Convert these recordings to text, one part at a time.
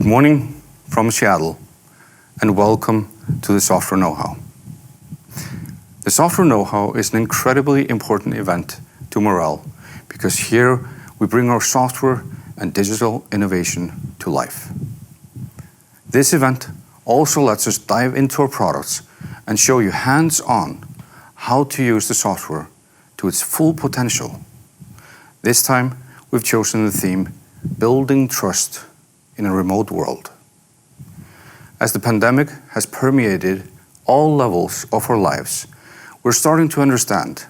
morning from Seattle, and welcome to the Software KnowHow. The Software KnowHow is an incredibly important event to Marel because here we bring our software and digital innovation to life. This event also lets us dive into our products and show you hands-on how to use the software to its full potential. This time, we've chosen the theme, Building Trust in a Remote World. As the pandemic has permeated all levels of our lives, we're starting to understand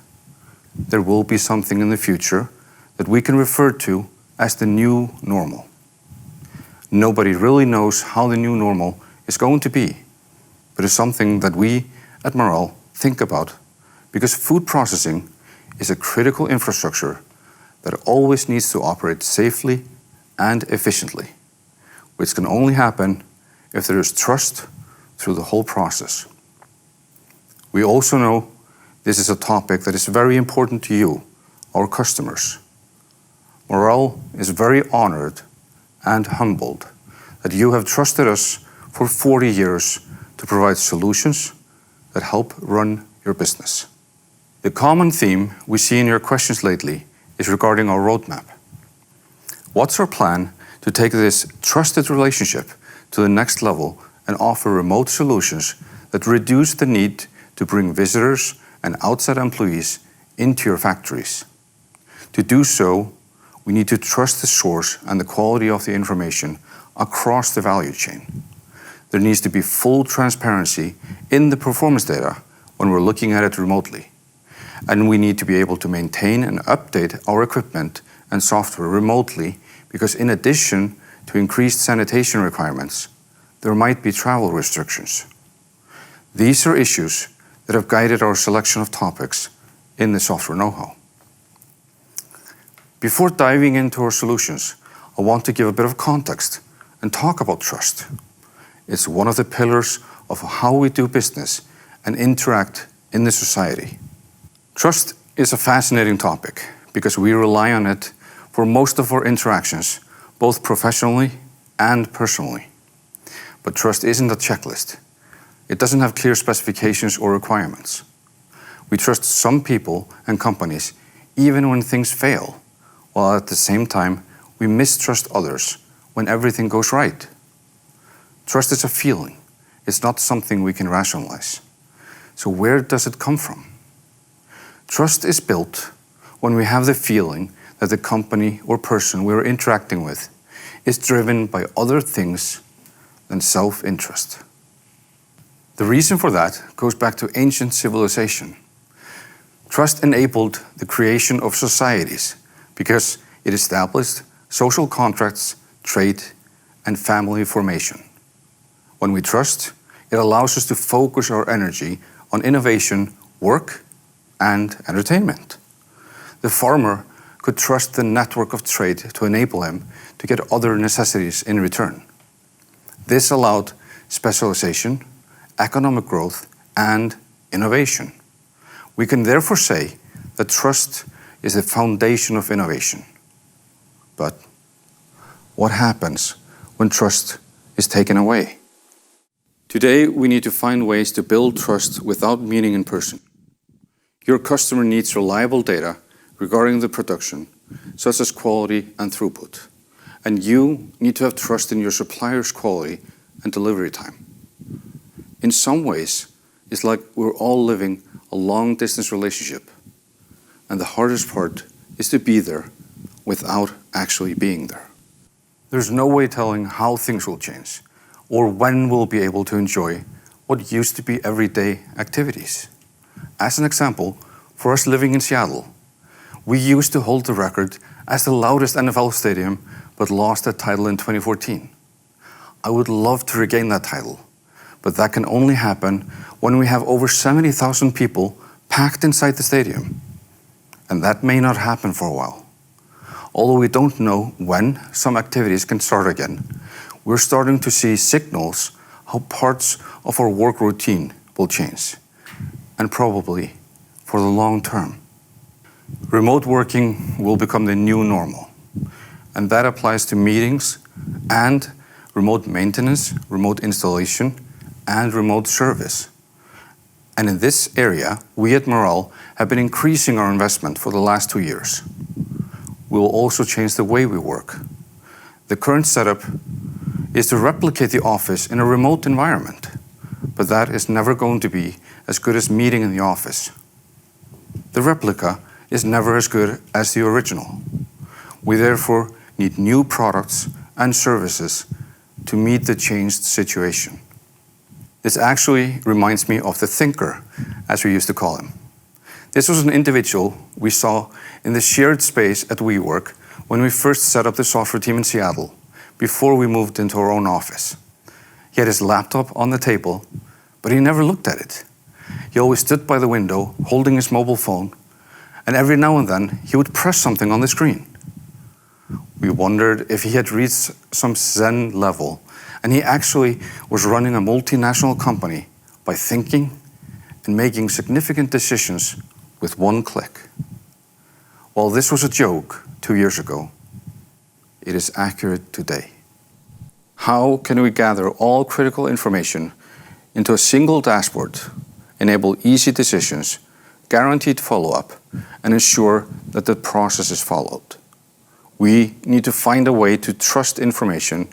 there will be something in the future that we can refer to as the new normal. Nobody really knows how the new normal is going to be, but it's something that we at Marel think about because food processing is a critical infrastructure that always needs to operate safely and efficiently, which can only happen if there is trust through the whole process. We also know this is a topic that is very important to you, our customers. Marel is very honored and humbled that you have trusted us for 40 years to provide solutions that help run your business. The common theme we see in your questions lately is regarding our roadmap. What's our plan to take this trusted relationship to the next level and offer remote solutions that reduce the need to bring visitors and outside employees into your factories? To do so, we need to trust the source and the quality of the information across the value chain. There needs to be full transparency in the performance data when we're looking at it remotely. And we need to be able to maintain and update our equipment and software remotely because in addition to increased sanitation requirements, there might be travel restrictions. These are issues that have guided our selection of topics in the Software KnowHow. Before diving into our solutions, I want to give a bit of context and talk about trust. It's one of the pillars of how we do business and interact in the society. Trust is a fascinating topic because we rely on it for most of our interactions, both professionally and personally. But trust isn't a checklist. It doesn't have clear specifications or requirements. We trust some people and companies even when things fail, while at the same time we mistrust others when everything goes right. Trust is a feeling. It's not something we can rationalize. So where does it come from? Trust is built when we have the feeling that the company or person we're interacting with is driven by other things than self-interest. The reason for that goes back to ancient civilization. Trust enabled the creation of societies because it established social contracts, trade, and family formation. When we trust, it allows us to focus our energy on innovation, work, and entertainment. The farmer could trust the network of trade to enable him to get other necessities in return. This allowed specialization, economic growth, and innovation. We can therefore say that trust is the foundation of innovation. But what happens when trust is taken away? Today, we need to find ways to build trust without meeting in person. Your customer needs reliable data regarding the production, such as quality and throughput. And you need to have trust in your supplier's quality and delivery time. In some ways, it's like we're all living a long-distance relationship. And the hardest part is to be there without actually being there. There's no way telling how things will change or when we'll be able to enjoy what used to be everyday activities. As an example, for us living in Seattle, we used to hold the record as the loudest NFL stadium, but lost that title in 2014. I would love to regain that title, but that can only happen when we have over 70,000 people packed inside the stadium. And that may not happen for a while. Although we don't know when some activities can start again, we're starting to see signals how parts of our work routine will change, and probably for the long term. Remote working will become the new normal, and that applies to meetings and remote maintenance, remote installation, and remote service. And in this area, we at Marel have been increasing our investment for the last 2 years. We will also change the way we work. The current setup is to replicate the office in a remote environment, but that is never going to be as good as meeting in the office. The replica is never as good as the original. We therefore need new products and services to meet the changed situation. This actually reminds me of the thinker, as we used to call him. This was an individual we saw in the shared space at WeWork when we first set up the software team in Seattle, before we moved into our own office. He had his laptop on the table, but he never looked at it. He always stood by the window, holding his mobile phone, and every now and then he would press something on the screen. We wondered if he had reached some Zen level, and he actually was running a multinational company by thinking and making significant decisions with one click. While this was a joke 2 years ago, it is accurate today. How can we gather all critical information into a single dashboard, enable easy decisions, guaranteed follow-up, and ensure that the process is followed? We need to find a way to trust information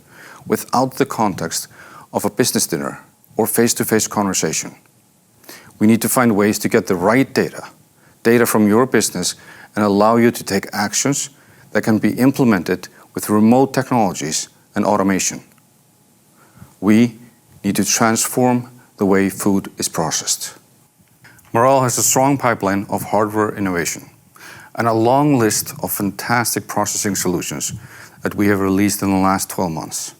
without the context of a business dinner or face-to-face conversation. We need to find ways to get the right data from your business, and allow you to take actions that can be implemented with remote technologies and automation. We need to transform the way food is processed. Marel has a strong pipeline of hardware innovation and a long list of fantastic processing solutions that we have released in the last 12 months.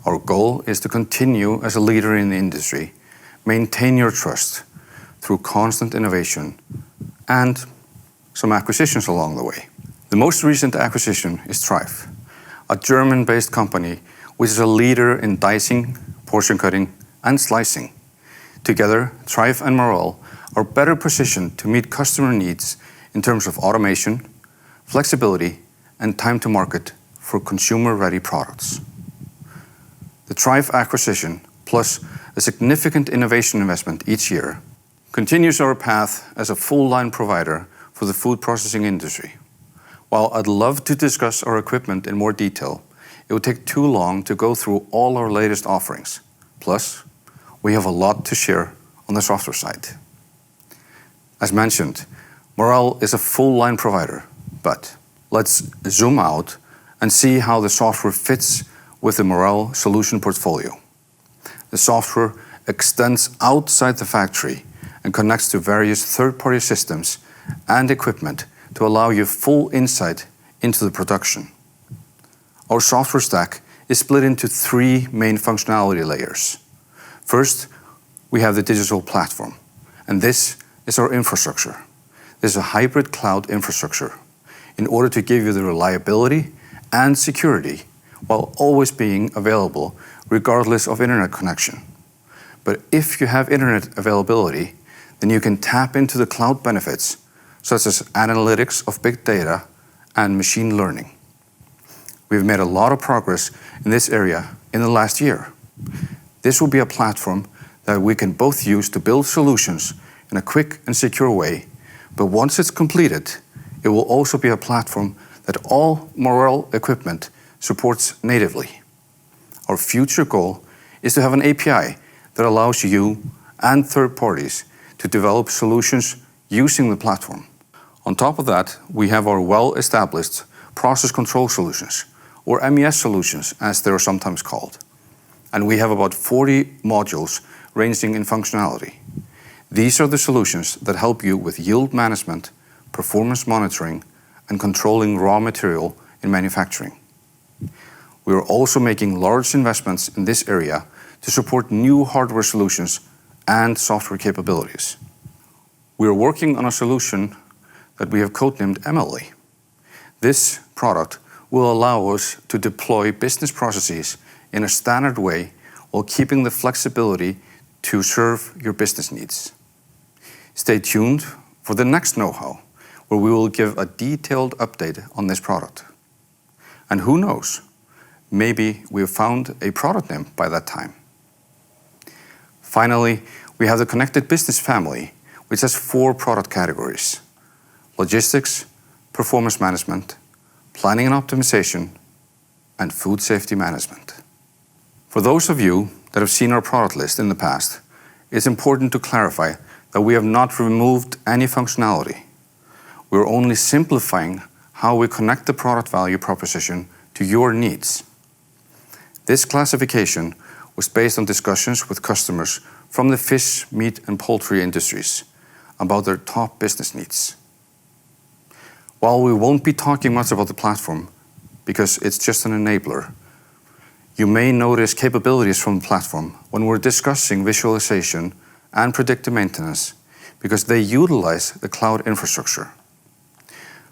Our goal is to continue as a leader in the industry, maintain your trust through constant innovation and some acquisitions along the way. The most recent acquisition is Thrive, a German-based company which is a leader in dicing, portion cutting, and slicing. Together, Thrive and Marel are better positioned to meet customer needs in terms of automation, flexibility, and time to market for consumer-ready products. The Thrive acquisition, plus a significant innovation investment each year, continues our path as a full-line provider for the food processing industry. While I'd love to discuss our equipment in more detail, it would take too long to go through all our latest offerings. Plus, we have a lot to share on the software side. As mentioned, Marel is a full-line provider, but let's zoom out and see how the software fits with the Marel solution portfolio. The software extends outside the factory and connects to various third-party systems and equipment to allow you full insight into the production. Our software stack is split into 3 main functionality layers. First, we have the digital platform, and this is our infrastructure. This is a hybrid cloud infrastructure in order to give you the reliability and security while always being available regardless of internet connection. But if you have internet availability, then you can tap into the cloud benefits such as analytics of big data and machine learning. We've made a lot of progress in this area in the last year. This will be a platform that we can both use to build solutions in a quick and secure way, but once it's completed, it will also be a platform that all Marel equipment supports natively. Our future goal is to have an API that allows you and third parties to develop solutions using the platform. On top of that, we have our well-established process control solutions, or MES solutions as they are sometimes called. And we have about 40 modules ranging in functionality. These are the solutions that help you with yield management, performance monitoring, and controlling raw material in manufacturing. We are also making large investments in this area to support new hardware solutions and software capabilities. We are working on a solution that we have codenamed MLE. This product will allow us to deploy business processes in a standard way while keeping the flexibility to serve your business needs. Stay tuned for the next KnowHow, where we will give a detailed update on this product. And who knows, maybe we have found a product name by that time. Finally, we have the connected business family, which has 4 product categories: logistics, performance management, planning and optimization, and food safety management. For those of you that have seen our product list in the past, it's important to clarify that we have not removed any functionality. We're only simplifying how we connect the product value proposition to your needs. This classification was based on discussions with customers from the fish, meat, and poultry industries about their top business needs. While we won't be talking much about the platform because it's just an enabler, you may notice capabilities from the platform when we're discussing visualization and predictive maintenance because they utilize the cloud infrastructure.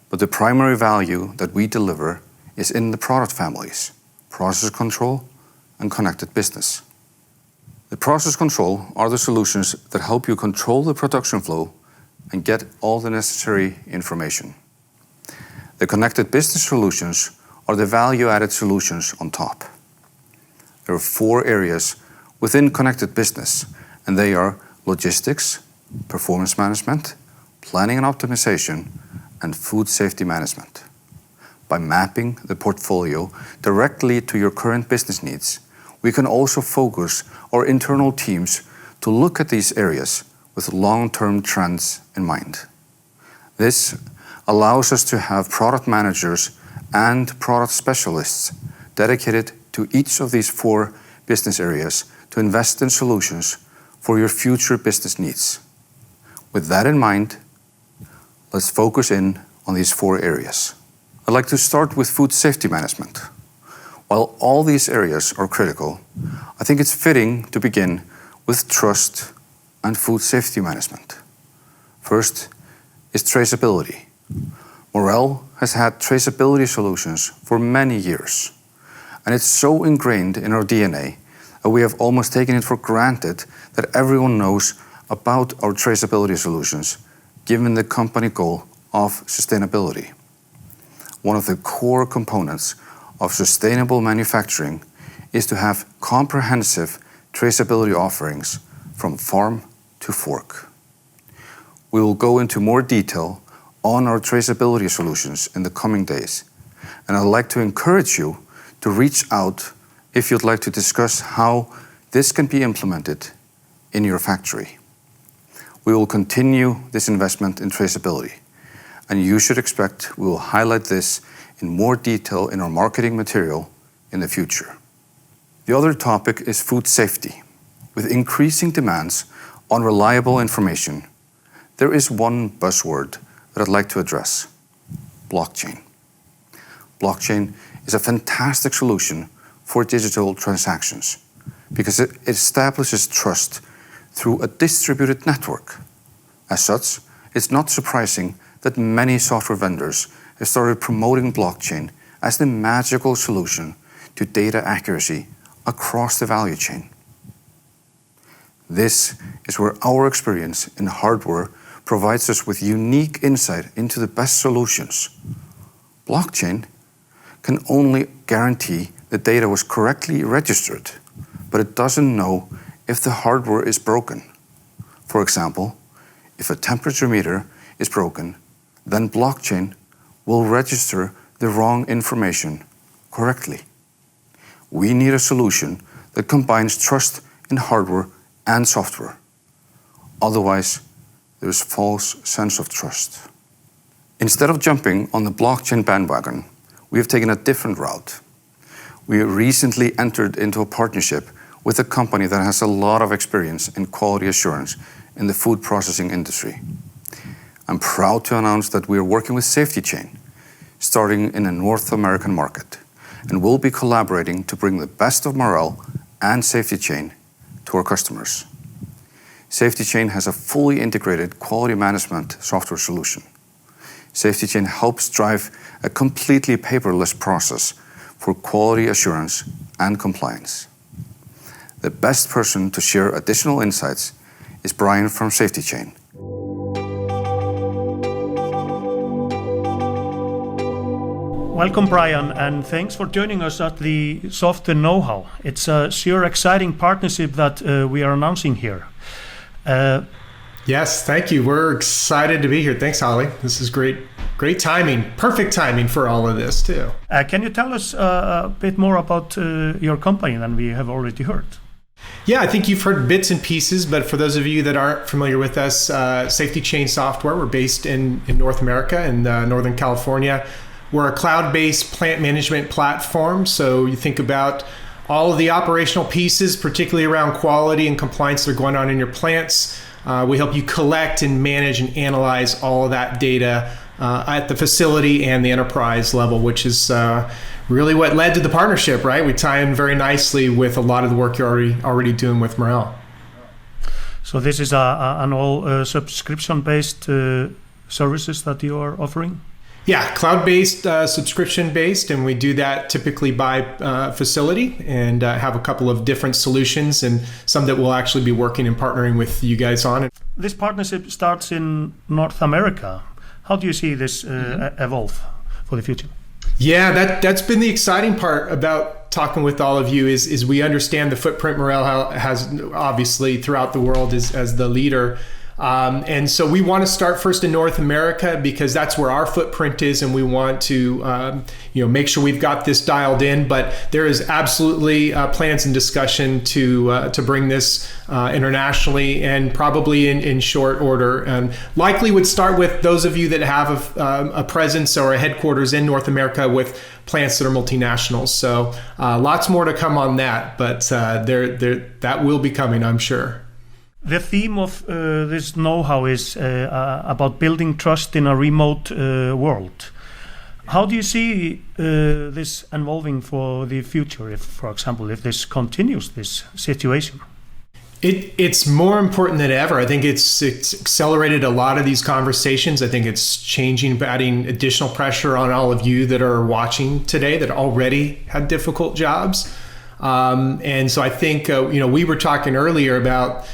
But the primary value that we deliver is in the product families: process control and connected business. The process control are the solutions that help you control the production flow and get all the necessary information. The connected business solutions are the value-added solutions on top. There are 4 areas within connected business, and they are logistics, performance management, planning and optimization, and food safety management. By mapping the portfolio directly to your current business needs, we can also focus our internal teams to look at these areas with long-term trends in mind. This allows us to have product managers and product specialists dedicated to each of these 4 business areas to invest in solutions for your future business needs. With that in mind, let's focus in on these 4 areas. I'd like to start with food safety management. While all these areas are critical, I think it's fitting to begin with trust and food safety management. First is traceability. Morel has had traceability solutions for many years, and it's so ingrained in our DNA that we have almost taken it for granted that everyone knows about our traceability solutions, given the company goal of sustainability. One of the core components of sustainable manufacturing is to have comprehensive traceability offerings from farm to fork. We will go into more detail on our traceability solutions in the coming days, and I'd like to encourage you to reach out if you'd like to discuss how this can be implemented in your factory. We will continue this investment in traceability, and you should expect we will highlight this in more detail in our marketing material in the future. The other topic is food safety. With increasing demands on reliable information, there is one buzzword that I'd like to address: blockchain. Blockchain is a fantastic solution for digital transactions because it establishes trust through a distributed network. As such, it's not surprising that many software vendors have started promoting blockchain as the magical solution to data accuracy across the value chain. This is where our experience in hardware provides us with unique insight into the best solutions. Blockchain can only guarantee the data was correctly registered, but it doesn't know if the hardware is broken. For example, if a temperature meter is broken, then blockchain will register the wrong information correctly. We need a solution that combines trust in hardware and software. Otherwise, there's false sense of trust. Instead of jumping on the blockchain bandwagon, we have taken a different route. We recently entered into a partnership with a company that has a lot of experience in quality assurance in the food processing industry. I'm proud to announce that we are working with Safety Chain, starting in the North American market, and will be collaborating to bring the best of Morel and Safety Chain to our customers. Safety Chain has a fully integrated quality management software solution. Safety Chain helps drive a completely paperless process for quality assurance and compliance. The best person to share additional insights is Brian from Safety Chain. Welcome, Brian, and thanks for joining us at the Soft and KnowHow. It's a sure exciting partnership that we are announcing here. Yes, thank you. We're excited to be here. Thanks, Holly. This is great timing, perfect timing for all of this too. Can you tell us a bit more about your company than we have already heard? Yeah, I think you've heard bits and pieces, but for those of you that aren't familiar with us, Safety Chain Software, we're based in North America, in Northern California. We're a cloud-based plant management platform. So you think about all of the operational pieces, particularly around quality and compliance that are going on in your plants. We help you collect and manage and analyze all of that data at the facility and the enterprise level, which is really what led to the partnership, right? We tie in very nicely with a lot of the work you're already doing with Morel. So this is an all subscription-based services that you are offering? Yeah, cloud-based, subscription-based, and we do that typically by facility and have a couple of different solutions and some that we'll actually be working and partnering with you guys on. This partnership starts in North America. How do you see this evolve for the future? Yeah, that's been the exciting part about talking with all of you is we understand the footprint Morel has obviously throughout the world as the leader. And so we want to start first in North America because that's where our footprint is, and we want to make sure we've got this dialed in. But there is absolutely plans and discussion to bring this internationally, and probably in short order. And likely would start with those of you that have a presence or a headquarters in North America with plants that are multinationals. So lots more to come on that, but that will be coming, I'm sure. The theme of this KnowHow is about building trust in a remote world. How do you see this evolving for the future, for example, if this continues, this situation? It's more important than ever. I think it's accelerated a lot of these conversations. I think it's changing, adding additional pressure on all of you that are watching today that already had difficult jobs. And so I think, we were talking earlier about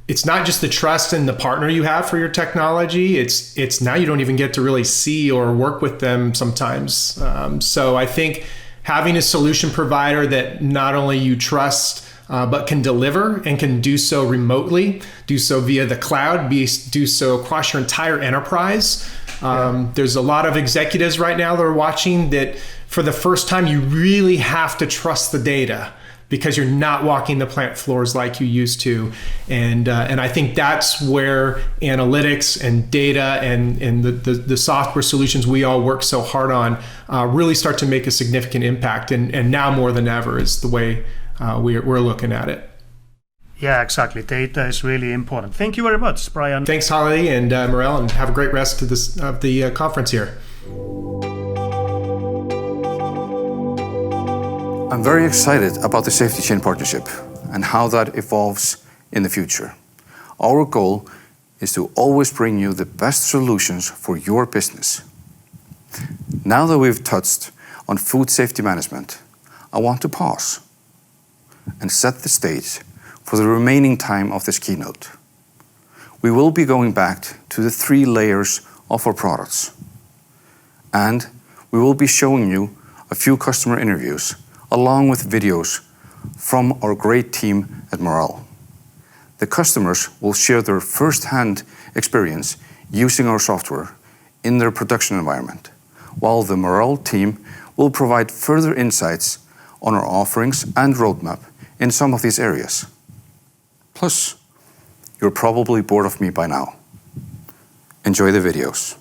it's not just the trust in the partner you have for your technology. It's now you don't even get to really see or work with them sometimes. So I think having a solution provider that not only you trust, but can deliver and can do so remotely, do so via the cloud, do so across your entire enterprise. There's a lot of executives right now that are watching that for the first time, you really have to trust the data, because you're not walking the plant floors like you used to. And I think that's where analytics and data and the software solutions we all work so hard on really start to make a significant impact. And now more than ever is the way we're looking at it. Yeah, exactly. Data is really important. Thank you very much, Brian. Thanks, Holly and Morel, and have a great rest of the conference here. I'm very excited about the Safety Chain partnership and how that evolves in the future. Our goal is to always bring you the best solutions for your business. Now that we've touched on food safety management, I want to pause and set the stage for the remaining time of this keynote. We will be going back to the 3 layers of our products, and we will be showing you a few customer interviews along with videos from our great team at Morel. The customers will share their first-hand experience using our software in their production environment, while the Morel team will provide further insights on our offerings and roadmap in some of these areas. Plus, you're probably bored of me by now. Enjoy the videos.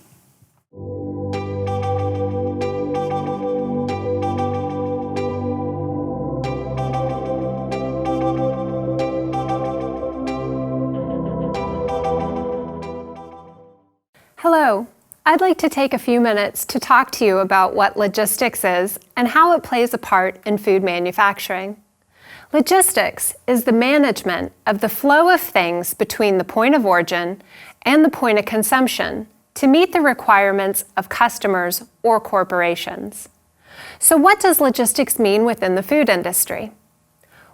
Hello. I'd like to take a few minutes to talk to you about what logistics is and how it plays a part in food manufacturing. Logistics is the management of the flow of things between the point of origin and the point of consumption to meet the requirements of customers or corporations. So what does logistics mean within the food industry?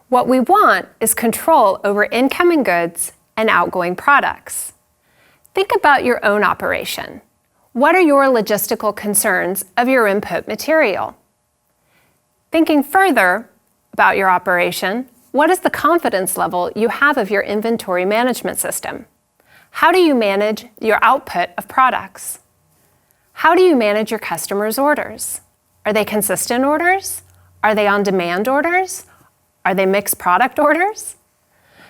What we want is control over incoming goods and outgoing products. Think about your own operation. What are your logistical concerns of your input material? Thinking further about your operation, what is the confidence level you have of your inventory management system? How do you manage your output of products? How do you manage your customers' orders? Are they consistent orders? Are they on-demand orders? Are they mixed product orders?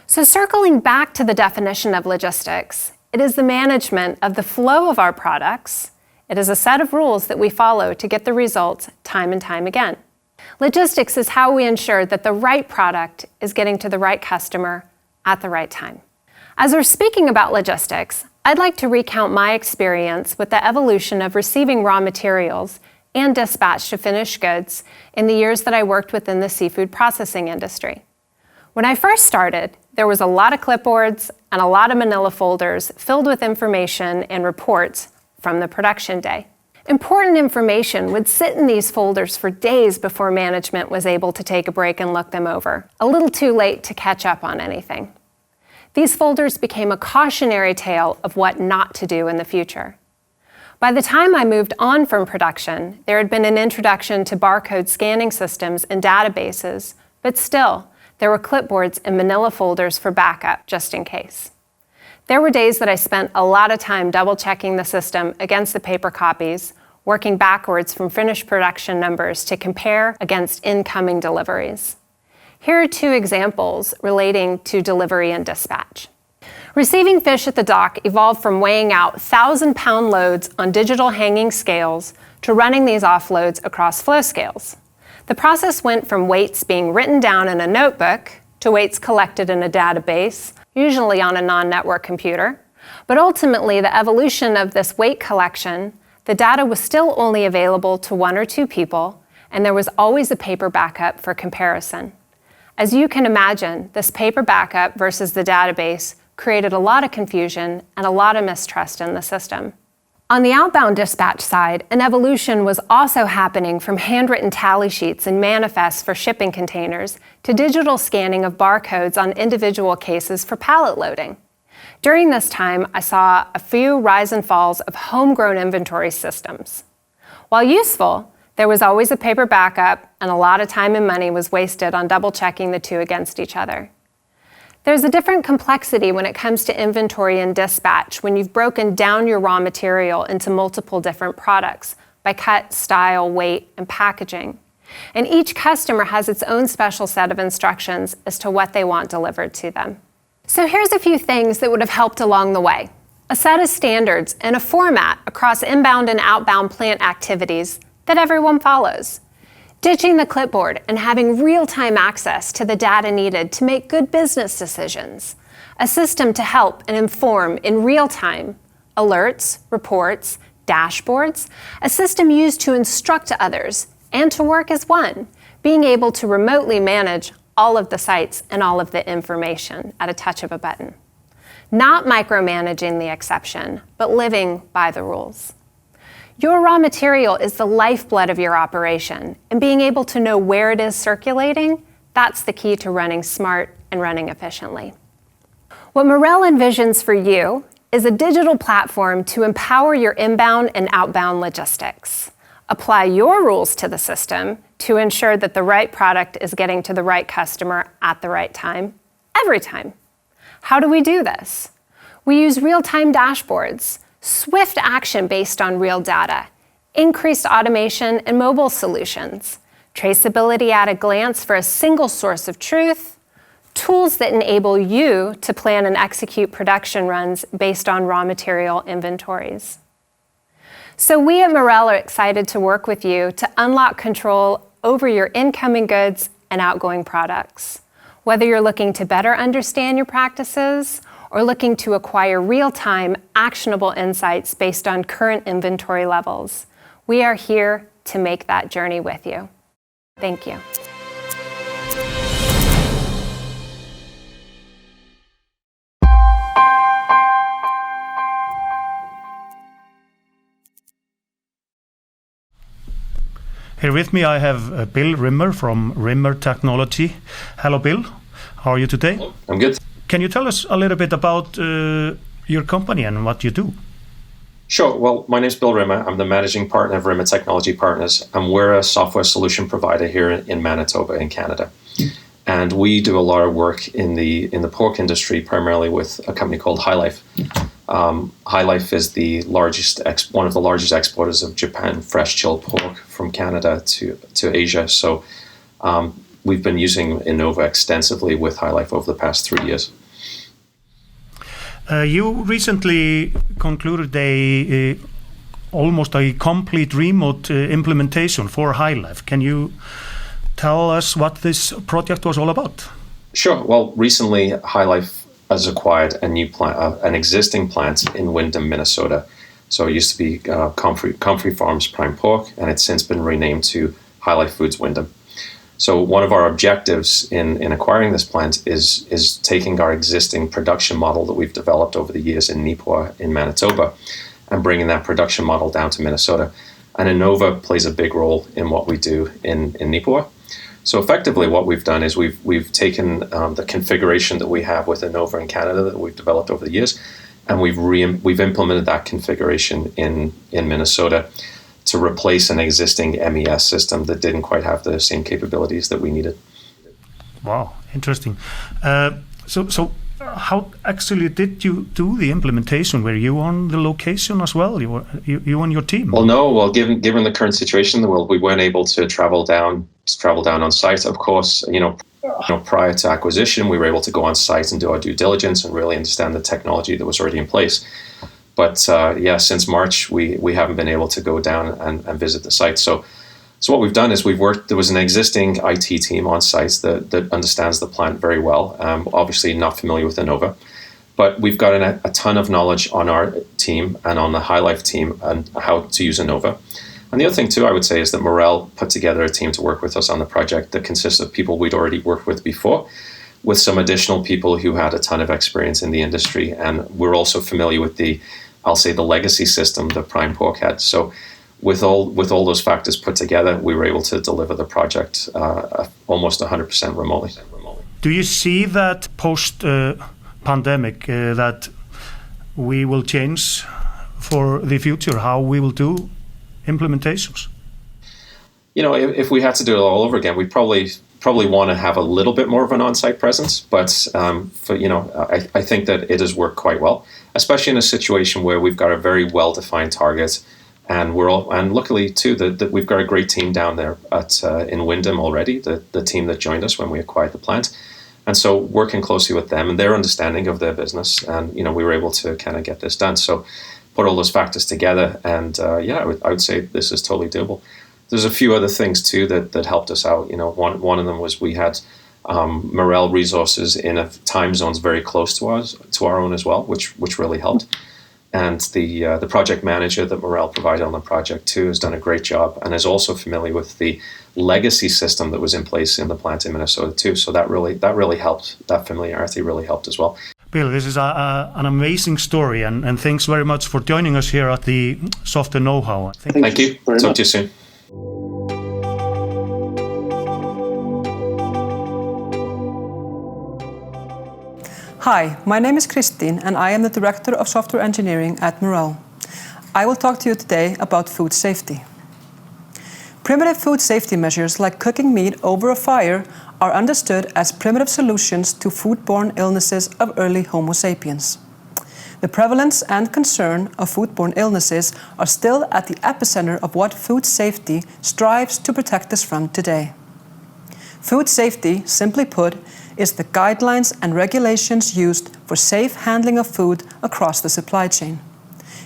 So circling back to the definition of logistics, it is the management of the flow of our products. It is a set of rules that we follow to get the results time and time again. Logistics is how we ensure that the right product is getting to the right customer at the right time. As we're speaking about logistics, I'd like to recount my experience with the evolution of receiving raw materials and dispatch to finished goods in the years that I worked within the seafood processing industry. When I first started, there was a lot of clipboards and a lot of manila folders filled with information and reports from the production day. Important information would sit in these folders for days before management was able to take a break and look them over, a little too late to catch up on anything. These folders became a cautionary tale of what not to do in the future. By the time I moved on from production, there had been an introduction to barcode scanning systems and databases, but still, there were clipboards and manila folders for backup, just in case. There were days that I spent a lot of time double-checking the system against the paper copies, working backwards from finished production numbers to compare against incoming deliveries. Here are two examples relating to delivery and dispatch. Receiving fish at the dock evolved from weighing out 1,000-pound loads on digital hanging scales to running these offloads across flow scales. The process went from weights being written down in a notebook to weights collected in a database, usually on a non-network computer. But ultimately, the evolution of this weight collection, the data was still only available to one or two people, and there was always a paper backup for comparison. As you can imagine, this paper backup versus the database created a lot of confusion and a lot of mistrust in the system. On the outbound dispatch side, an evolution was also happening from handwritten tally sheets and manifests for shipping containers to digital scanning of barcodes on individual cases for pallet loading. During this time, I saw a few rise and falls of homegrown inventory systems. While useful, there was always a paper backup, and a lot of time and money was wasted on double-checking the two against each other. There's a different complexity when it comes to inventory and dispatch when you've broken down your raw material into multiple different products by cut, style, weight, and packaging. And each customer has its own special set of instructions as to what they want delivered to them. So here's a few things that would have helped along the way. A set of standards and a format across inbound and outbound plant activities that everyone follows. Ditching the clipboard and having real-time access to the data needed to make good business decisions. A system to help and inform in real time. Alerts, reports, dashboards. A system used to instruct others and to work as one. Being able to remotely manage all of the sites and all of the information at a touch of a button. Not micromanaging the exception, but living by the rules. Your raw material is the lifeblood of your operation, and being able to know where it is circulating, that's the key to running smart and running efficiently. What Marel envisions for you is a digital platform to empower your inbound and outbound logistics. Apply your rules to the system to ensure that the right product is getting to the right customer at the right time, every time. How do we do this? We use real-time dashboards, swift action based on real data, increased automation and mobile solutions, traceability at a glance for a single source of truth, tools that enable you to plan and execute production runs based on raw material inventories. So we at Marel are excited to work with you to unlock control over your incoming goods and outgoing products. Whether you're looking to better understand your practices or looking to acquire real-time, actionable insights based on current inventory levels, we are here to make that journey with you. Thank you. Here with me I have Bill Rimmer from Rimmer Technology. Hello Bill, how are you today? I'm good. Can you tell us a little bit about your company and what you do? Sure. Well, my name's Bill Rimmer. I'm the managing partner of Rimmer Technology Partners, and we're a software solution provider here in Manitoba, in Canada. And we do a lot of work in the pork industry, primarily with a company called HyLife. HyLife is one of the largest exporters of Japan fresh chilled pork from Canada to Asia. So we've been using INNOVA extensively with HyLife over the past 3 years. You recently concluded almost a complete remote implementation for HyLife. Can you tell us what this project was all about? Sure. Well, recently HyLife has acquired a new plant, an existing plant in Windham, Minnesota. So it used to be Comfrey Farms Prime Pork, and it's since been renamed to HyLife Foods Windham. So one of our objectives in acquiring this plant is taking our existing production model that we've developed over the years in Nipawin in Manitoba and bringing that production model down to Minnesota. And INNOVA plays a big role in what we do in Nipawin. So effectively what we've done is we've taken the configuration that we have with INNOVA in Canada that we've developed over the years, and we've implemented that configuration in Minnesota to replace an existing MES system that didn't quite have the same capabilities that we needed. Wow, interesting. So how actually did you do the implementation? Were you on the location as well? You and your team? Well, no. Well, given the current situation in the world, we weren't able to travel down on site. Of course, prior to acquisition, we were able to go on site and do our due diligence and really understand the technology that was already in place. But since March, we haven't been able to go down and visit the site. So what we've done is there was an existing IT team on site that understands the plant very well, obviously not familiar with INNOVA. But we've got a ton of knowledge on our team and on the HyLife team and how to use INNOVA. And the other thing, too, I would say is that Morel put together a team to work with us on the project that consists of people we'd already worked with before, with some additional people who had a ton of experience in the industry. And we're also familiar with the legacy system that Prime Pork had. So with all those factors put together, we were able to deliver the project almost 100% remotely. Do you see that post-pandemic that we will change for the future, how we will do implementations? If we had to do it all over again, we'd probably want to have a little bit more of an on-site presence, but I think that it has worked quite well, especially in a situation where we've got a very well-defined target, and luckily too that we've got a great team down there in Windham already, the team that joined us when we acquired the plant, and so working closely with them and their understanding of their business, and we were able to kind of get this done. So put all those factors together, and I would say this is totally doable. There's a few other things too that helped us out. One of them was we had Morel resources in time zones very close to our own as well, which really helped. And the project manager that Morel provided on the project too has done a great job and is also familiar with the legacy system that was in place in the plant in Minnesota too. So that really helped. That familiarity really helped as well. Bill, this is an amazing story, and thanks very much for joining us here at the Software KnowHow. Thank you. Talk to you soon. Hi, my name is Christine and I am the Director of Software Engineering at Morel. I will talk to you today about food safety. Primitive food safety measures like cooking meat over a fire are understood as primitive solutions to foodborne illnesses of early Homo sapiens. The prevalence and concern of foodborne illnesses are still at the epicenter of what food safety strives to protect us from today. Food safety, simply put, is the guidelines and regulations used for safe handling of food across the supply chain.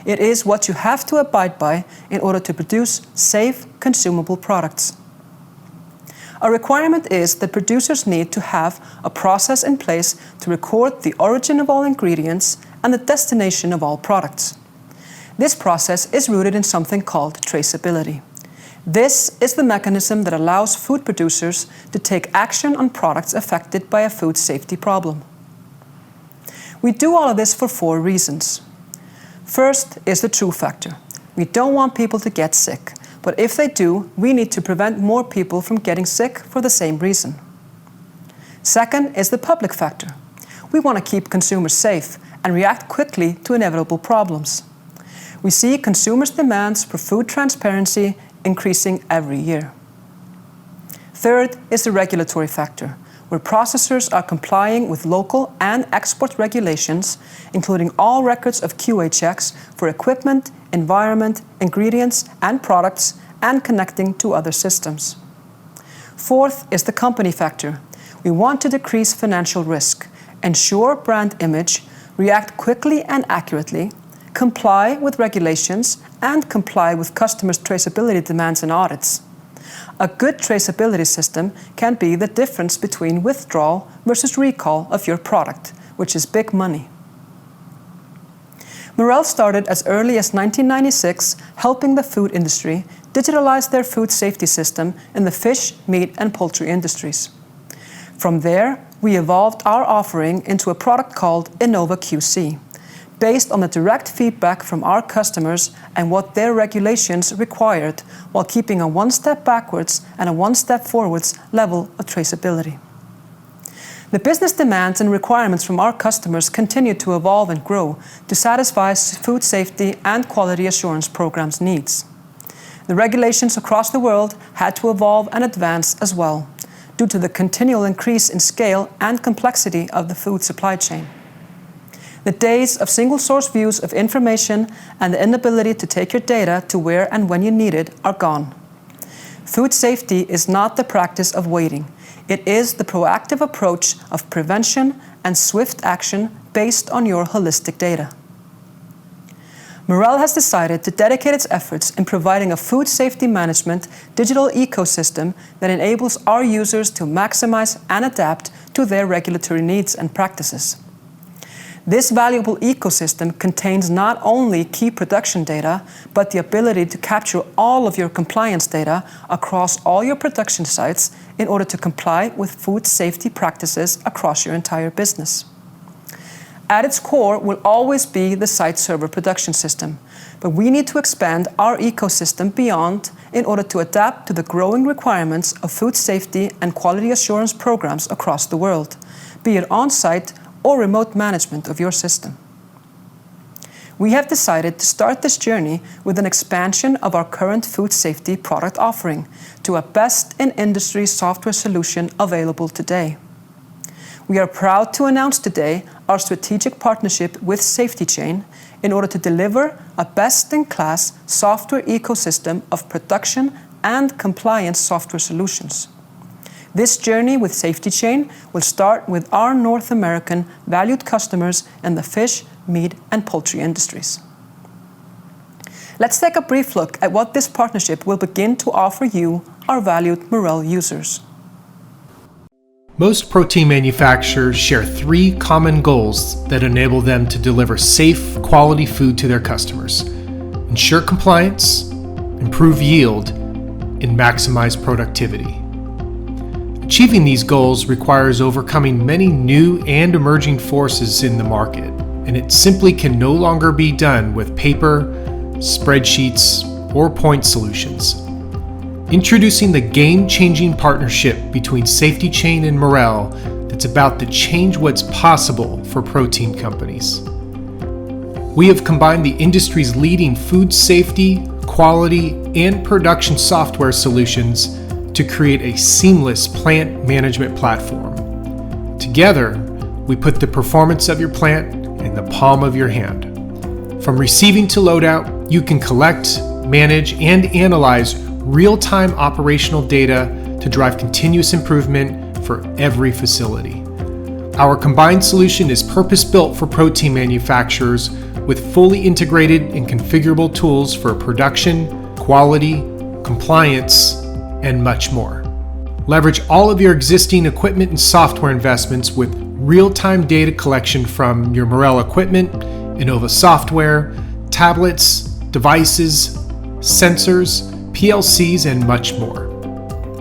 It is what you have to abide by in order to produce safe, consumable products. A requirement is that producers need to have a process in place to record the origin of all ingredients and the destination of all products. This process is rooted in something called traceability. This is the mechanism that allows food producers to take action on products affected by a food safety problem. We do all of this for 4 reasons. First is the true factor. We don't want people to get sick, but if they do, we need to prevent more people from getting sick for the same reason. Second is the public factor. We want to keep consumers safe and react quickly to inevitable problems. we see consumers' demands for food transparency increasing every year. Third is the regulatory factor, where processors are complying with local and export regulations, including all records of QA checks for equipment, environment, ingredients, and products, and connecting to other systems. Fourth is the company factor. We want to decrease financial risk, ensure brand image, react quickly and accurately, comply with regulations, and comply with customers' traceability demands and audits. A good traceability system can be the difference between withdrawal versus recall of your product, which is big money. Marel started as early as 1996, helping the food industry digitalize their food safety system in the fish, meat, and poultry industries. From there, we evolved our offering into a product called INNOVA QC, based on the direct feedback from our customers and what their regulations required, while keeping a one step backwards and a one step forwards level of traceability. The business demands and requirements from our customers continue to evolve and grow to satisfy food safety and quality assurance programs' needs. The regulations across the world had to evolve and advance as well, due to the continual increase in scale and complexity of the food supply chain. The days of single-source views of information and the inability to take your data to where and when you need it are gone. Food safety is not the practice of waiting. It is the proactive approach of prevention and swift action based on your holistic data. Marel has decided to dedicate its efforts in providing a food safety management digital ecosystem that enables our users to maximize and adapt to their regulatory needs and practices. This valuable ecosystem contains not only key production data, but the ability to capture all of your compliance data across all your production sites in order to comply with food safety practices across your entire business. At its core will always be the site server production system, but we need to expand our ecosystem beyond in order to adapt to the growing requirements of food safety and quality assurance programs across the world, be it on-site or remote management of your system. We have decided to start this journey with an expansion of our current food safety product offering to a best-in-industry software solution available today. We are proud to announce today our strategic partnership with SafetyChain in order to deliver a best-in-class software ecosystem of production and compliance software solutions. This journey with SafetyChain will start with our North American valued customers in the fish, meat, and poultry industries. Let's take a brief look at what this partnership will begin to offer you, our valued Marel users. Most protein manufacturers share three common goals that enable them to deliver safe, quality food to their customers: ensure compliance, improve yield, and maximize productivity. Achieving these goals requires overcoming many new and emerging forces in the market, and it simply can no longer be done with paper, spreadsheets, or point solutions. Introducing the game-changing partnership between SafetyChain and Marel that's about to change what's possible for protein companies. We have combined the industry's leading food safety, quality, and production software solutions to create a seamless plant management platform. Together, we put the performance of your plant in the palm of your hand. From receiving to loadout, you can collect, manage, and analyze real-time operational data to drive continuous improvement for every facility. Our combined solution is purpose-built for protein manufacturers with fully integrated and configurable tools for production, quality, compliance, and much more. Leverage all of your existing equipment and software investments with real-time data collection from your Marel equipment, INNOVA software, tablets, devices, sensors, PLCs, and much more.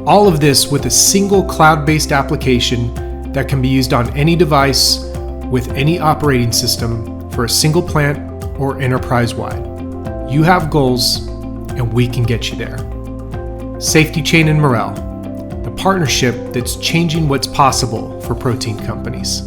All of this with a single cloud-based application that can be used on any device with any operating system for a single plant or enterprise-wide. You have goals, and we can get you there. SafetyChain and Marel, the partnership that's changing what's possible for protein companies.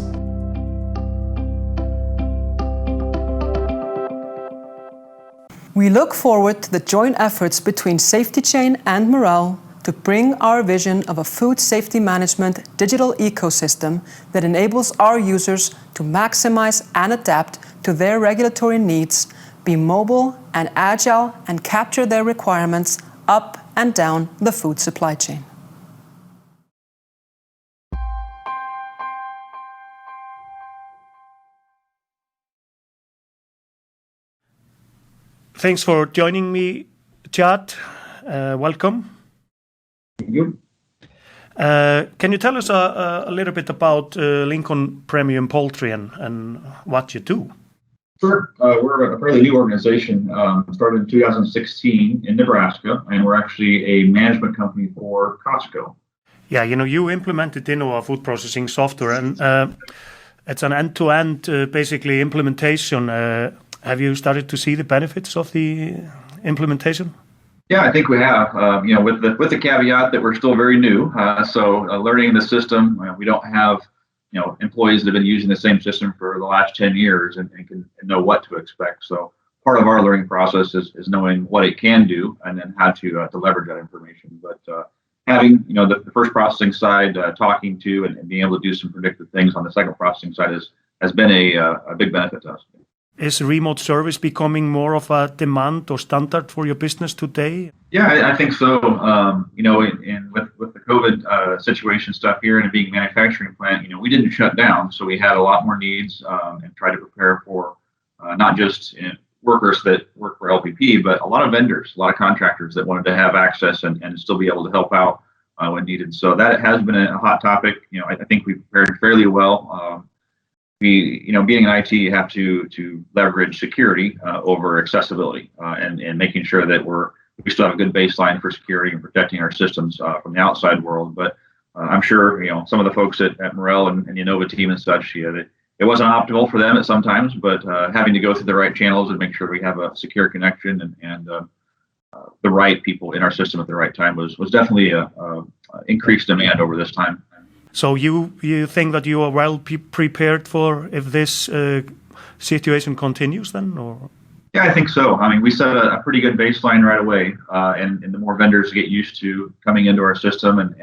We look forward to the joint efforts between Safety Chain and Morel to bring our vision of a food safety management digital ecosystem that enables our users to maximize and adapt to their regulatory needs, be mobile and agile, and capture their requirements up and down the food supply chain. Thanks for joining me, Chad. Welcome. Thank you. Can you tell us a little bit about Lincoln Premium Poultry and what you do? Sure. We're a fairly new organization, started in 2016 in Nebraska, and we're actually a management company for Costco. Yeah, you implemented INNOVA food processing software, and it's an end-to-end, basically, implementation. Have you started to see the benefits of the implementation? Yeah, I think we have. With the caveat that we're still very new, so learning the system, we don't have employees that have been using the same system for the last 10 years and can know what to expect. So part of our learning process is knowing what it can do and then how to leverage that information. But having the first processing side talking to and being able to do some predictive things on the second processing side has been a big benefit to us. Is remote service becoming more of a demand or standard for your business today? Yeah, I think so. With the COVID situation stuff here and it being a manufacturing plant, we didn't shut down, so we had a lot more needs and tried to prepare for not just workers that work for LPP, but a lot of vendors, a lot of contractors that wanted to have access and still be able to help out when needed. So that has been a hot topic. I think we prepared fairly well. Being in IT, you have to leverage security over accessibility and making sure that we still have a good baseline for security and protecting our systems from the outside world. But I'm sure some of the folks at Morel and the INNOVA team and such, it wasn't optimal for them at some times, but having to go through the right channels and make sure we have a secure connection and the right people in our system at the right time was definitely a increased demand over this time. So you think that you are well prepared for if this situation continues then, or? Yeah, I think so. I mean, we set a pretty good baseline right away, and the more vendors get used to coming into our system, and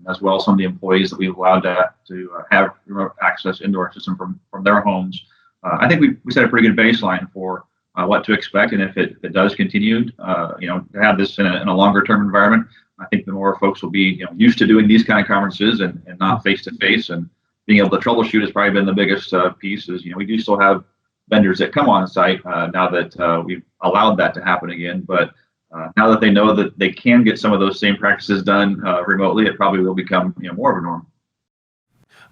as well some of the employees that we've allowed to have remote access into our system from their homes. I think we set a pretty good baseline for what to expect, and if it does continue, to have this in a longer term environment. I think the more folks will be used to doing these kind of conferences and not face to face, and being able to troubleshoot has probably been the biggest piece. Is we do still have vendors that come on site now that we've allowed that to happen again. But now that they know that they can get some of those same practices done remotely, it probably will become more of a norm.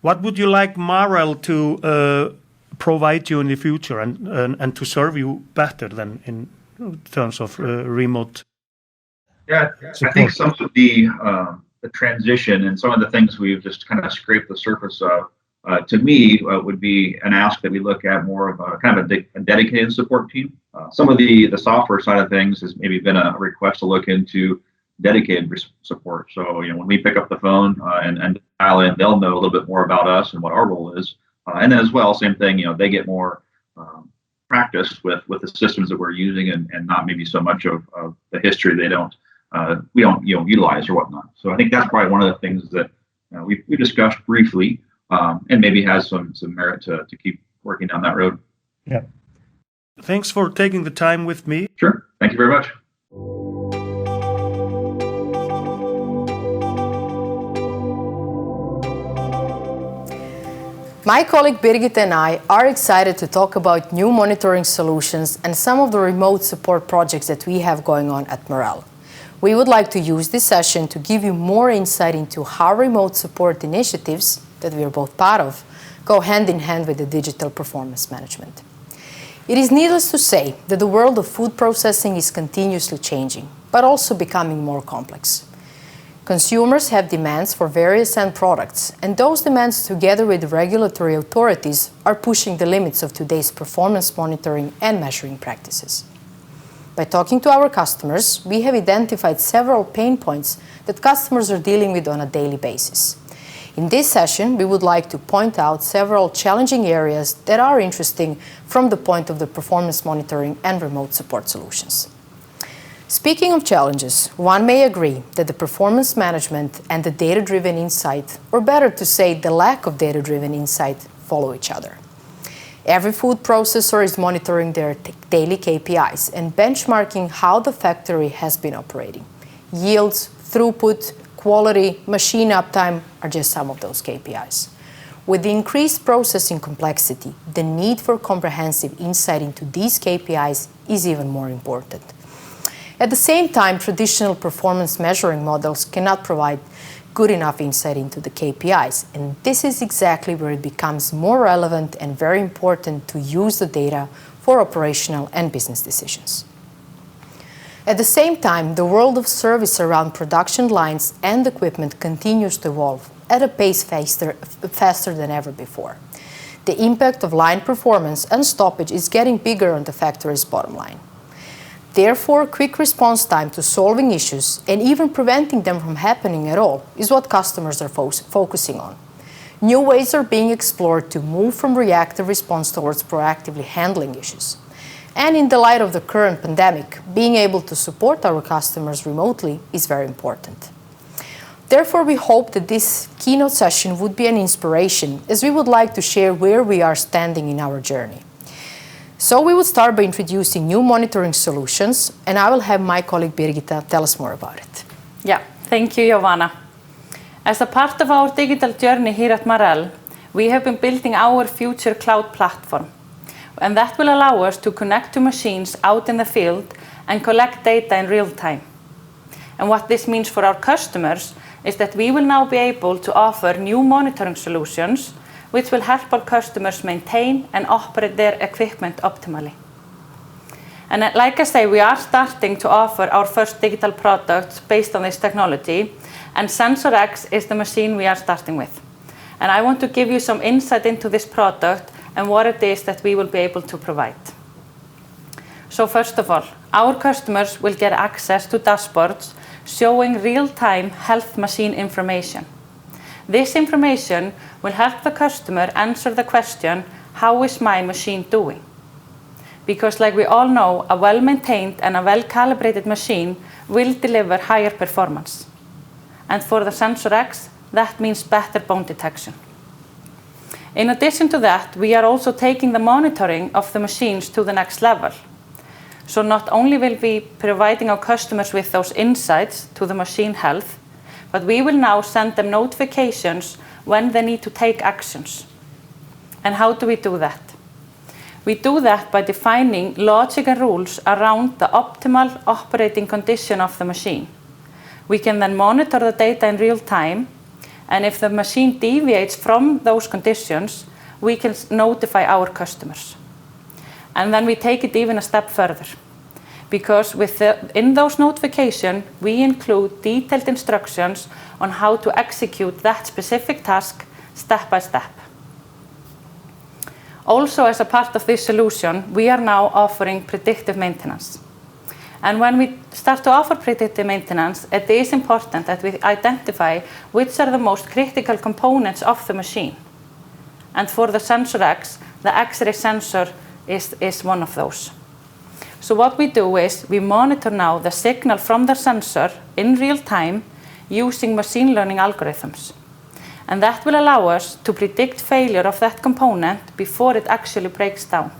What would you like Morel to provide you in the future and to serve you better than in terms of remote? Yeah, I think some of the transition and some of the things we've just kind of scraped the surface of, to me, would be an ask that we look at more of a dedicated support team. Some of the software side of things has maybe been a request to look into dedicated support. So, when we pick up the phone and dial in, they'll know a little bit more about us and what our role is. And then as well, same thing, they get more practice with the systems that we're using and not maybe so much of the history we don't utilize or whatnot. So I think that's probably one of the things that we discussed briefly and maybe has some merit to keep working down that road. Yeah. Thanks for taking the time with me. Sure. Thank you very much. My colleague Birgit and I are excited to talk about new monitoring solutions and some of the remote support projects that we have going on at Morel. We would like to use this session to give you more insight into how remote support initiatives, that we are both part of, go hand in hand with the digital performance management. It is needless to say that the world of food processing is continuously changing, but also becoming more complex. Consumers have demands for various end products, and those demands, together with regulatory authorities, are pushing the limits of today's performance monitoring and measuring practices. By talking to our customers, we have identified several pain points that customers are dealing with on a daily basis. In this session, we would like to point out several challenging areas that are interesting from the point of the performance monitoring and remote support solutions. Speaking of challenges, one may agree that the performance management and the data-driven insight, or better to say the lack of data-driven insight, follow each other. Every food processor is monitoring their daily KPIs and benchmarking how the factory has been operating. Yields, throughput, quality, machine uptime are just some of those KPIs. With the increased processing complexity, the need for comprehensive insight into these KPIs is even more important. At the same time, traditional performance measuring models cannot provide good enough insight into the KPIs, and this is exactly where it becomes more relevant and very important to use the data for operational and business decisions. At the same time, the world of service around production lines and equipment continues to evolve at a pace faster than ever before. The impact of line performance and stoppage is getting bigger on the factory's bottom line. Therefore, quick response time to solving issues and even preventing them from happening at all is what customers are focusing on. New ways are being explored to move from reactive response towards proactively handling issues. And in the light of the current pandemic, being able to support our customers remotely is very important. Therefore, we hope that this keynote session would be an inspiration, as we would like to share where we are standing in our journey. So we will start by introducing new monitoring solutions, and I will have my colleague Birgitta tell us more about it. Yeah, thank you, Jovana. As a part of our digital journey here at Marel, we have been building our future cloud platform, and that will allow us to connect to machines out in the field and collect data in real time. And what this means for our customers is that we will now be able to offer new monitoring solutions which will help our customers maintain and operate their equipment optimally. And like I say, we are starting to offer our first digital products based on this technology, and SensorX is the machine we are starting with. And I want to give you some insight into this product and what it is that we will be able to provide. So first of all, our customers will get access to dashboards showing real-time health machine information. This information will help the customer answer the question, how is my machine doing? Because like we all know, a well-maintained and a well-calibrated machine will deliver higher performance. And for the SensorX, that means better bone detection. In addition to that, we are also taking the monitoring of the machines to the next level. So not only will we be providing our customers with those insights to the machine health, but we will now send them notifications when they need to take actions. And how do we do that? We do that by defining logic and rules around the optimal operating condition of the machine. We can then monitor the data in real time, and if the machine deviates from those conditions, we can notify our customers. And then we take it even a step further, because in those notifications, we include detailed instructions on how to execute that specific task step by step. Also, as a part of this solution, we are now offering predictive maintenance. And when we start to offer predictive maintenance, it is important that we identify which are the most critical components of the machine. And for the SensorX, the X-ray sensor is one of those. So what we do is we monitor now the signal from the sensor in real time using machine learning algorithms. And that will allow us to predict failure of that component before it actually breaks down.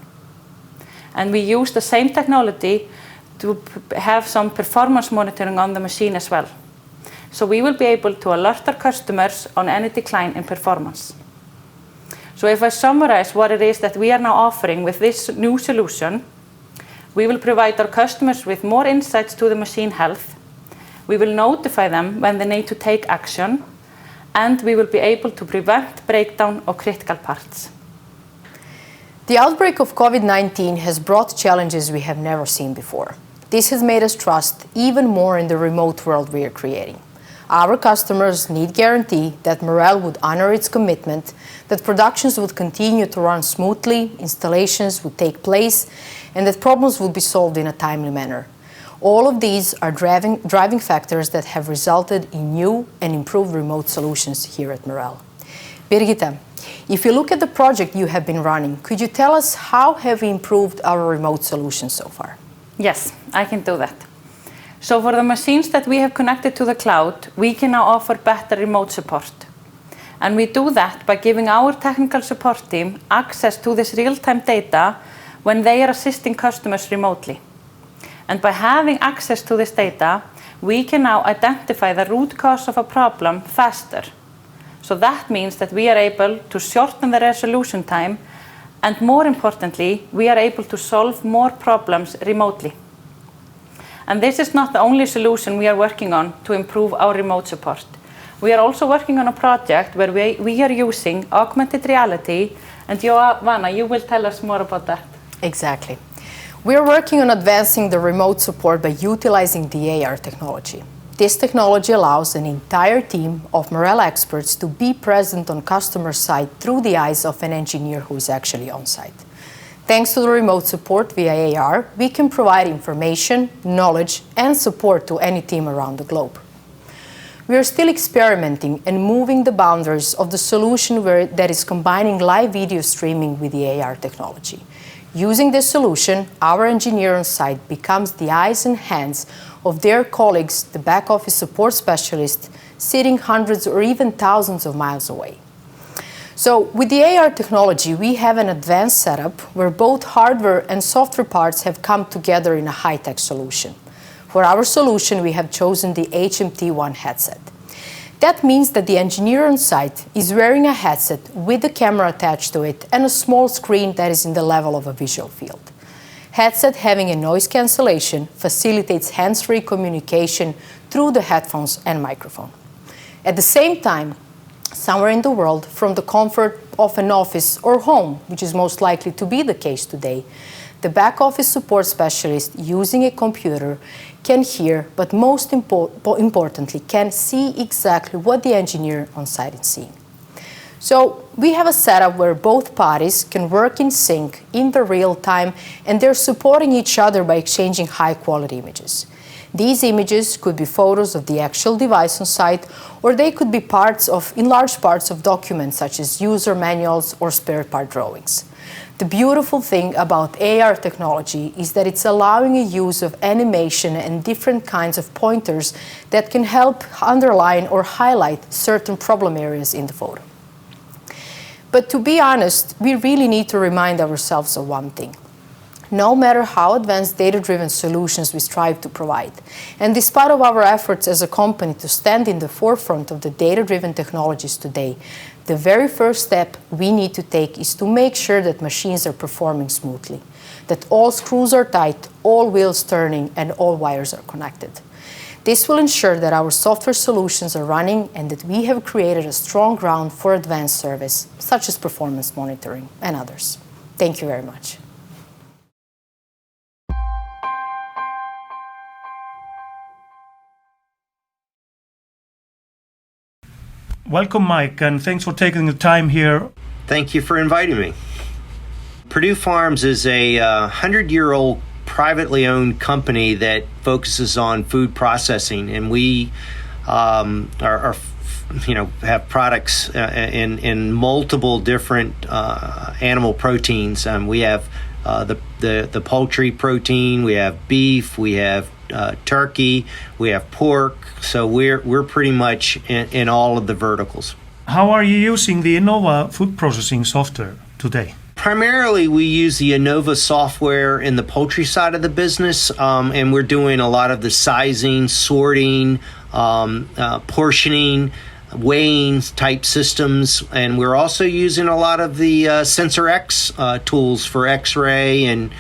And we use the same technology to have some performance monitoring on the machine as well. So we will be able to alert our customers on any decline in performance. So if I summarize what it is that we are now offering with this new solution, we will provide our customers with more insights to the machine health. We will notify them when they need to take action, and we will be able to prevent breakdown of critical parts. The outbreak of COVID-19 has brought challenges we have never seen before. This has made us trust even more in the remote world we are creating. Our customers need guarantee that Marel would honor its commitment, that productions would continue to run smoothly, installations would take place, and that problems would be solved in a timely manner. All of these are driving factors that have resulted in new and improved remote solutions here at Marel. Birgitta, if you look at the project you have been running, could you tell us how have we improved our remote solutions so far? Yes, I can do that. So for the machines that we have connected to the cloud, we can now offer better remote support. And we do that by giving our technical support team access to this real-time data when they are assisting customers remotely. And by having access to this data, we can now identify the root cause of a problem faster. So that means that we are able to shorten the resolution time, and more importantly, we are able to solve more problems remotely. And this is not the only solution we are working on to improve our remote support. We are also working on a project where we are using augmented reality, and Giovanna, you will tell us more about that. Exactly. We are working on advancing the remote support by utilizing the AR technology. This technology allows an entire team of Marel experts to be present on customer site through the eyes of an engineer who is actually on site. Thanks to the remote support via AR, we can provide information, knowledge, and support to any team around the globe. We are still experimenting and moving the boundaries of the solution that is combining live video streaming with the AR technology. Using this solution, our engineer on site becomes the eyes and hands of their colleagues, the back office support specialists, sitting hundreds or even thousands of miles away. So with the AR technology, we have an advanced setup where both hardware and software parts have come together in a high-tech solution. For our solution, we have chosen the HMT1 headset. That means that the engineer on site is wearing a headset with a camera attached to it and a small screen that is in the level of a visual field. Headset having a noise cancellation facilitates hands-free communication through the headphones and microphone. At the same time, somewhere in the world, from the comfort of an office or home, which is most likely to be the case today, the back office support specialist using a computer can hear, but most importantly, can see exactly what the engineer on site is seeing. So we have a setup where both parties can work in sync in the real time, and they're supporting each other by exchanging high-quality images. These images could be photos of the actual device on site, or they could be enlarged parts of documents such as user manuals or spare part drawings. The beautiful thing about AR technology is that it's allowing a use of animation and different kinds of pointers that can help underline or highlight certain problem areas in the photo. But to be honest, we really need to remind ourselves of one thing. No matter how advanced data-driven solutions we strive to provide, and despite of our efforts as a company to stand in the forefront of the data-driven technologies today, the very first step we need to take is to make sure that machines are performing smoothly, that all screws are tight, all wheels turning, and all wires are connected. This will ensure that our software solutions are running and that we have created a strong ground for advanced service, such as performance monitoring and others. Thank you very much. Welcome, Mike, and thanks for taking the time here. Thank you for inviting me. Perdue Farms is a 100-year-old privately owned company that focuses on food processing, and we have products in multiple different animal proteins. We have the poultry protein, we have beef, we have turkey, we have pork. So we're pretty much in all of the verticals. How are you using the INNOVA food processing software today? Primarily, we use the INNOVA software in the poultry side of the business, and we're doing a lot of the sizing, sorting, portioning, weighing type systems, and we're also using a lot of the SensorX tools for X-ray and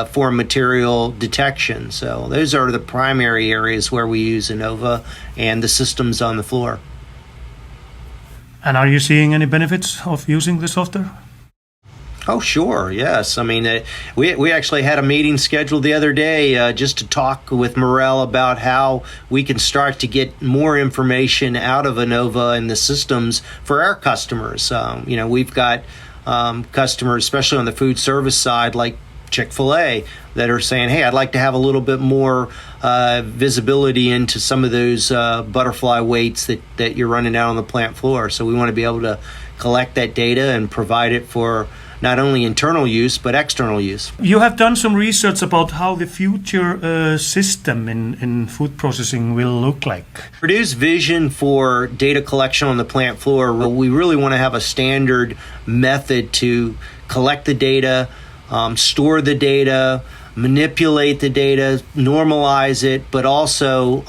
for material detection. So those are the primary areas where we use INNOVA and the systems on the floor. And are you seeing any benefits of using the software? Oh, sure. Yes. I mean, we actually had a meeting scheduled the other day just to talk with Marel about how we can start to get more information out of INNOVA and the systems for our customers. We've got customers, especially on the food service side, like Chick-fil-A, that are saying, hey, I'd like to have a little bit more visibility into some of those butterfly weights that you're running out on the plant floor. So we want to be able to collect that data and provide it for not only internal use, but external use. You have done some research about how the future system in food processing will look like. Perdue's vision for data collection on the plant floor, we really want to have a standard method to collect the data, store the data, manipulate the data, normalize it, but also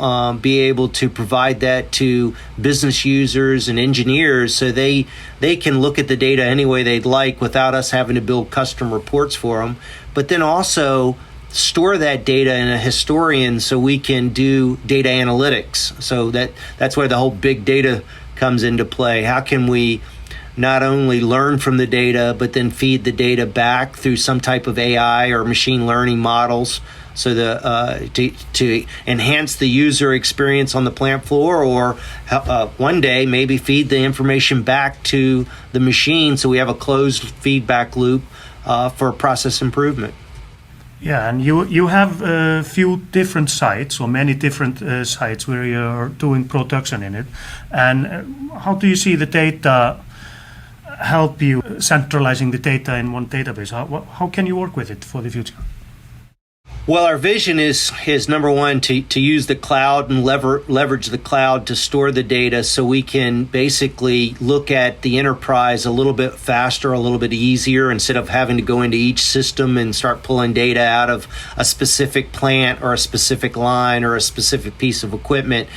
be able to provide that to business users and engineers so they can look at the data any way they'd like without us having to build custom reports for them. But then also store that data in a historian so we can do data analytics. So that's where the whole big data comes into play. How can we not only learn from the data, but then feed the data back through some type of AI or machine learning models so to enhance the user experience on the plant floor, or one day maybe feed the information back to the machine so we have a closed feedback loop for process improvement. Yeah, and you have a few different sites, or many different sites where you're doing production in it. And how do you see the data help you centralizing the data in one database? How can you work with it for the future? Well, our vision is number one, to use the cloud and leverage the cloud to store the data so we can basically look at the enterprise a little bit faster, a little bit easier, instead of having to go into each system and start pulling data out of a specific plant or a specific line or a specific piece of equipment.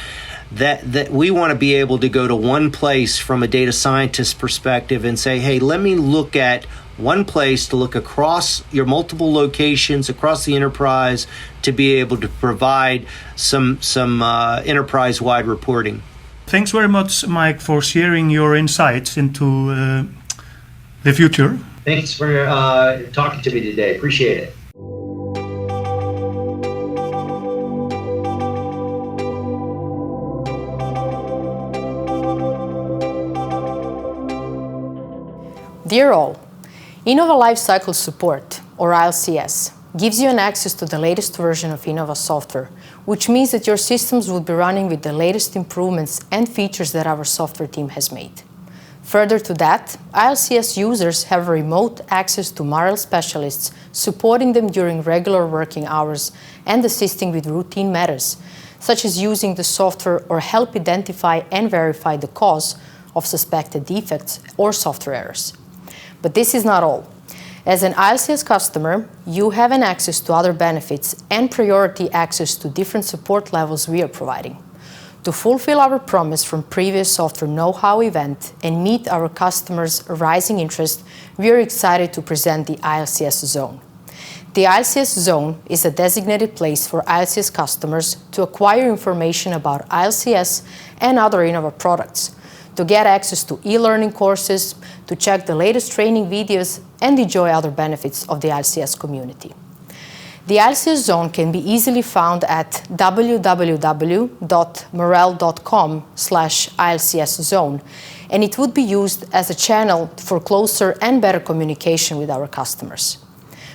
That we want to be able to go to one place from a data scientist perspective and say, hey, let me look at one place to look across your multiple locations across the enterprise to be able to provide some enterprise-wide reporting. Thanks very much, Mike, for sharing your insights into the future. Thanks for talking to me today. Appreciate it. Dear all, INNOVA Lifecycle Support, or ILCS, gives you an access to the latest version of INNOVA software, which means that your systems will be running with the latest improvements and features that our software team has made. Further to that, ILCS users have remote access to Marel specialists supporting them during regular working hours and assisting with routine matters, such as using the software or help identify and verify the cause of suspected defects or software errors. But this is not all. As an ILCS customer, you have an access to other benefits and priority access to different support levels we are providing. To fulfill our promise from previous Software KnowHow event and meet our customers' rising interest, we are excited to present the ILCS Zone. The ILCS Zone is a designated place for ILCS customers to acquire information about ILCS and other INNOVA products, to get access to e-learning courses, to check the latest training videos, and enjoy other benefits of the ILCS community. The ILCS Zone can be easily found at www.marel.com/ILCS Zone, and it would be used as a channel for closer and better communication with our customers.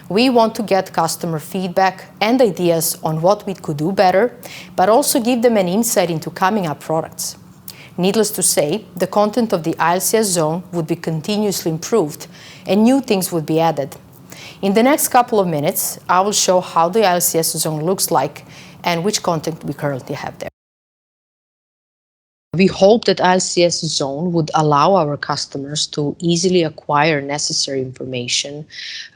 We want to get customer feedback and ideas on what we could do better, but also give them an insight into coming up products. Needless to say, the content of the ILCS Zone would be continuously improved and new things would be added. In the next couple of minutes, I will show how the ILCS Zone looks like and which content we currently have there. We hope that ILCS Zone would allow our customers to easily acquire necessary information,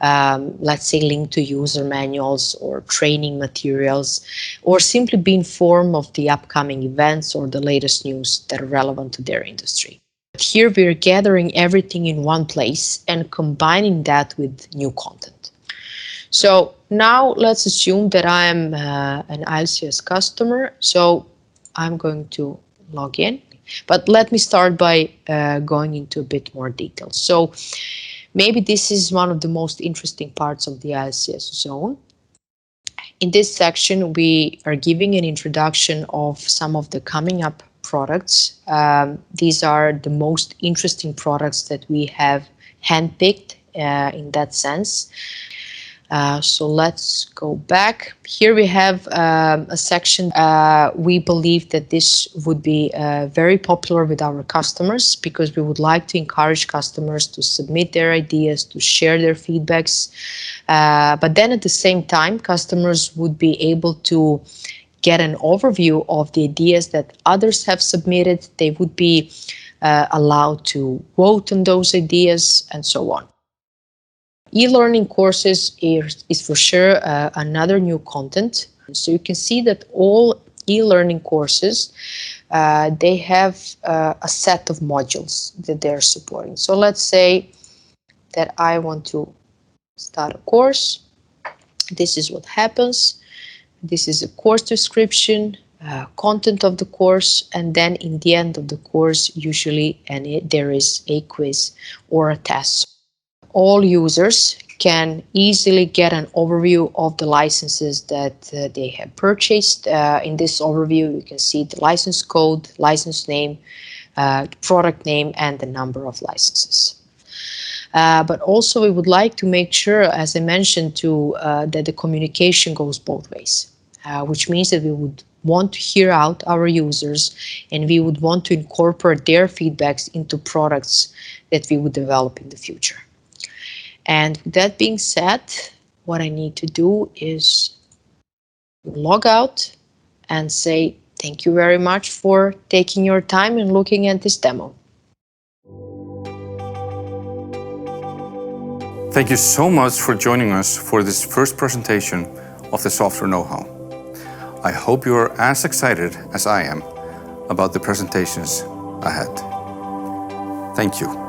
let's say linked to user manuals or training materials, or simply be informed of the upcoming events or the latest news that are relevant to their industry. But here we are gathering everything in one place and combining that with new content. So now let's assume that I am an ILCS customer, so I'm going to log in. But let me start by going into a bit more detail. So maybe this is one of the most interesting parts of the ILCS Zone. In this section, we are giving an introduction of some of the coming up products. These are the most interesting products that we have handpicked in that sense. So let's go back. Here we have a section. We believe that this would be very popular with our customers because we would like to encourage customers to submit their ideas, to share their feedbacks. But then at the same time, customers would be able to get an overview of the ideas that others have submitted. They would be allowed to vote on those ideas and so on. E-learning courses is for sure another new content. So you can see that all e-learning courses, they have a set of modules that they're supporting. So let's say that I want to start a course. This is what happens. This is a course description, content of the course, and then in the end of the course, usually there is a quiz or a test. All users can easily get an overview of the licenses that they have purchased. In this overview, you can see the license code, license name, product name, and the number of licenses. But also we would like to make sure, as I mentioned, that the communication goes both ways, which means that we would want to hear out our users and we would want to incorporate their feedbacks into products that we would develop in the future. And with that being said, what I need to do is log out and say thank you very much for taking your time and looking at this demo. Thank you so much for joining us for this first presentation of the Software KnowHow. I hope you are as excited as I am about the presentations ahead. Thank you.